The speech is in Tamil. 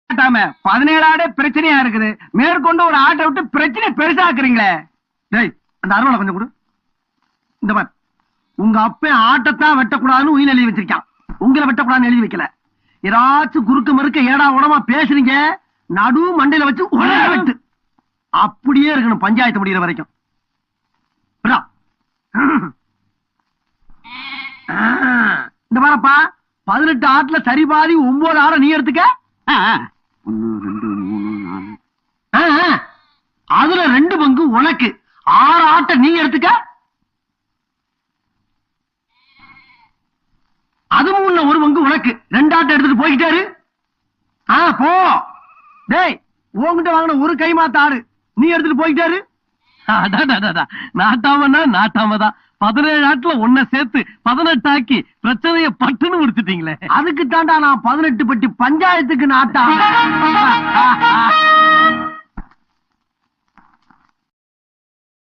17 ஆடே பிரச்சனையா இருக்குது. மேற்கொண்டு ஒரு ஆட்டை விட்டு பிரச்சனை பெருசாக்குறீங்களே. டேய், அந்த அருவாளை கொஞ்சம் கொடு. இந்த மாதிரி உங்க அப்ப ஆட்டத்தான் வெட்டக்கூடாதுன்னு உயிர் எழுதி வச்சிருக்கான். உங்களை வெட்டக்கூடாதுன்னு எழுதி வைக்கல. ஏதாச்சும் குறுக்க மறுக்க ஏடா உடமா பேசுறீங்க, நடு மண்டையில வச்சு உடனே வெட்டு. அப்படியே இருக்கணும் பஞ்சாயத்து முடிகிற வரைக்கும். இந்த மாதிரிப்பா 18 ஆட்டுல சரி பாதி 9 ஆடை நீ எடுத்துக்க. 1 2 3 4 அதுல 2 பங்கு உனக்கு. 6 ஆட்டை நீ எடுத்துக்க. அதுவும் உன்ன 1 பங்கு உனக்கு. 2 ஆட்டை எடுத்துட்டு போய்கிட்டாரு. போ. டேய், உன்கிட்ட வாங்கின ஒரு கை மாத்த ஆடு நீ எடுத்துட்டு போய்கிட்டாரு. நாட்டாமன்னா நாட்டாமதான். 17 ஆட்டுல ஒன்ன சேர்த்து 18 ஆக்கி பிரச்சனைய பட்டுன்னு முடிச்சுட்டீங்களே. அதுக்கு தாண்டா நான் 18 பட்டி பஞ்சாயத்துக்கு நாட்டாம.